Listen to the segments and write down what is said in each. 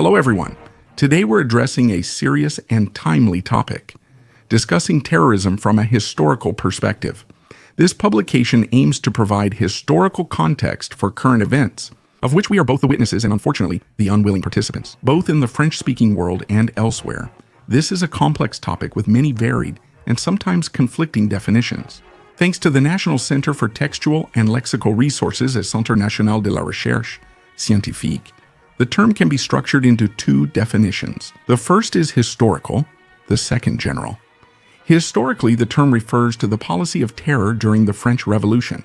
Hello everyone. Today we're addressing a serious and timely topic, discussing terrorism from a historical perspective. This publication aims to provide historical context for current events, of which we are both the witnesses and unfortunately the unwilling participants, both in the French-speaking world and elsewhere. This is a complex topic with many varied and sometimes conflicting definitions. Thanks to the National Center for Textual and Lexical Resources at Centre National de la Recherche Scientifique, the term can be structured into two definitions. The first is historical, the second general. Historically, the term refers to the policy of terror during the French Revolution.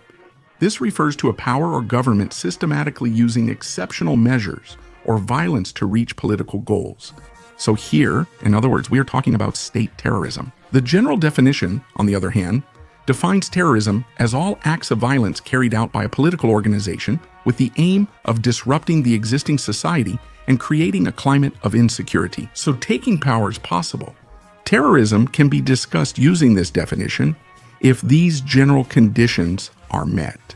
This refers to a power or government systematically using exceptional measures or violence to reach political goals. So here, in other words, we are talking about state terrorism. The general definition, on the other hand, defines terrorism as all acts of violence carried out by a political organization with the aim of disrupting the existing society and creating a climate of insecurity. So taking power is possible. Terrorism can be discussed using this definition if these general conditions are met.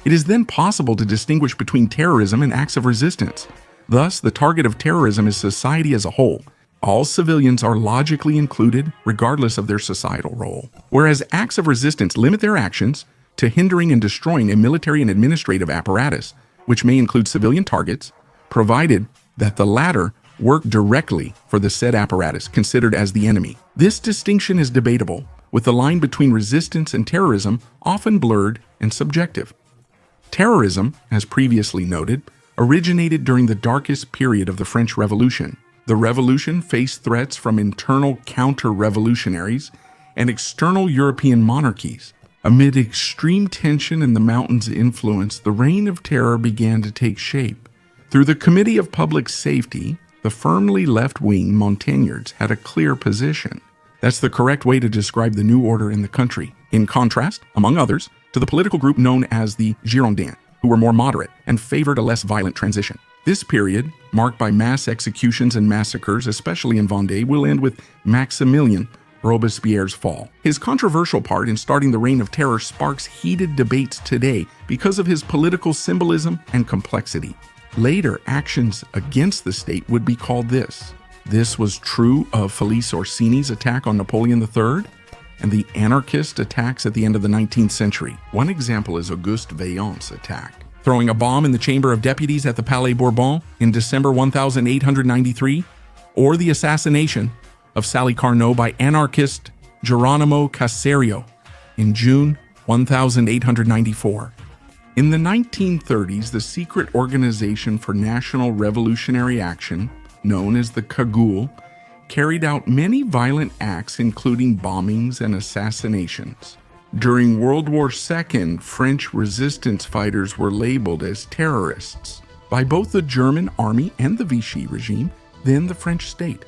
It is then possible to distinguish between terrorism and acts of resistance. Thus, the target of terrorism is society as a whole. All civilians are logically included regardless of their societal role, whereas acts of resistance limit their actions to hindering and destroying a military and administrative apparatus, which may include civilian targets, provided that the latter work directly for the said apparatus considered as the enemy. This distinction is debatable, with the line between resistance and terrorism often blurred and subjective. Terrorism, as previously noted, originated during the darkest period of the French Revolution. The revolution faced threats from internal counter-revolutionaries and external European monarchies. Amid extreme tension and the mountain's influence, the reign of terror began to take shape. Through the Committee of Public Safety, the firmly left-wing Montagnards had a clear position. That's the correct way to describe the new order in the country, in contrast, among others, to the political group known as the Girondins, who were more moderate and favored a less violent transition. This period, marked by mass executions and massacres, especially in Vendée, will end with Maximilien Robespierre's fall. His controversial part in starting the Reign of Terror sparks heated debates today because of his political symbolism and complexity. Later actions against the state would be called this. This was true of Felice Orsini's attack on Napoleon III and the anarchist attacks at the end of the 19th century. One example is Auguste Vaillant's attack, throwing a bomb in the Chamber of Deputies at the Palais Bourbon in December 1893, or the assassination of Sally Carnot by anarchist Geronimo Caserio in June 1894. In the 1930s, the secret Organization for National Revolutionary Action, known as the Cagoule, carried out many violent acts including bombings and assassinations. During World War II, French resistance fighters were labeled as terrorists by both the German army and the Vichy regime, then the French state.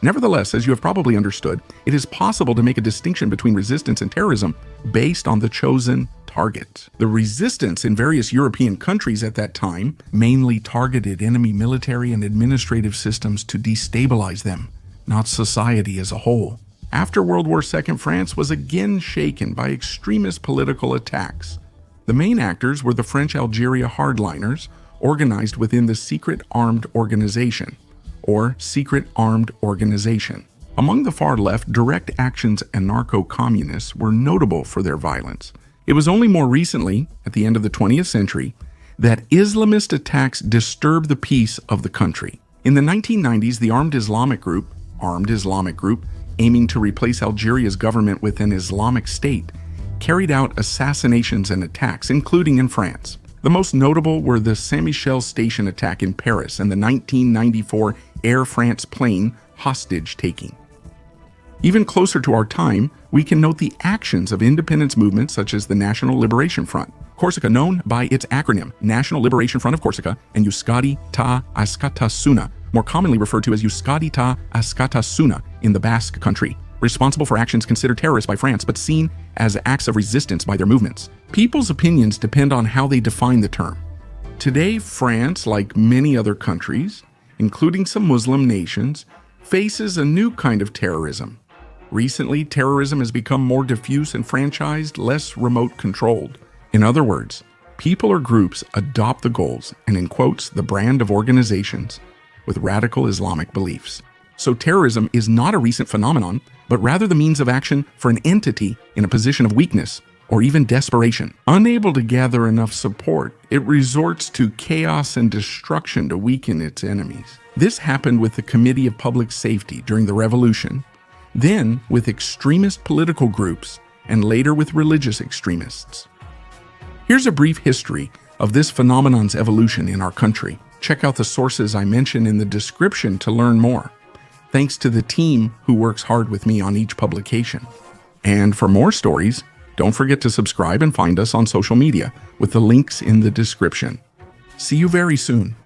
Nevertheless, as you have probably understood, it is possible to make a distinction between resistance and terrorism based on the chosen target. The resistance in various European countries at that time mainly targeted enemy military and administrative systems to destabilize them, not society as a whole. After World War II, France was again shaken by extremist political attacks. The main actors were the French Algeria hardliners, organized within the Secret Armed Organization, or Secret Armed Organization. Among the far left, direct actions anarcho-communists were notable for their violence. It was only more recently, at the end of the 20th century, that Islamist attacks disturbed the peace of the country. In the 1990s, the Armed Islamic Group, aiming to replace Algeria's government with an Islamic state, carried out assassinations and attacks, including in France. The most notable were the Saint-Michel station attack in Paris and the 1994 Air France plane hostage-taking. Even closer to our time, we can note the actions of independence movements such as the National Liberation Front, Corsica, known by its acronym National Liberation Front of Corsica, and Euskadi Ta Askatasuna, more commonly referred to as Euskadi Ta Askatasuna in the Basque Country, responsible for actions considered terrorist by France but seen as acts of resistance by their movements. People's opinions depend on how they define the term. Today, France, like many other countries, including some Muslim nations, faces a new kind of terrorism. Recently, terrorism has become more diffuse and franchised, less remote controlled. In other words, people or groups adopt the goals and, in quotes, the brand of organizations with radical Islamic beliefs. So terrorism is not a recent phenomenon, but rather the means of action for an entity in a position of weakness or even desperation. Unable to gather enough support, it resorts to chaos and destruction to weaken its enemies. This happened with the Committee of Public Safety during the Revolution, then with extremist political groups, and later with religious extremists. Here's a brief history of this phenomenon's evolution in our country. Check out the sources I mention in the description to learn more. Thanks to the team who works hard with me on each publication. And for more stories, don't forget to subscribe and find us on social media with the links in the description. See you very soon.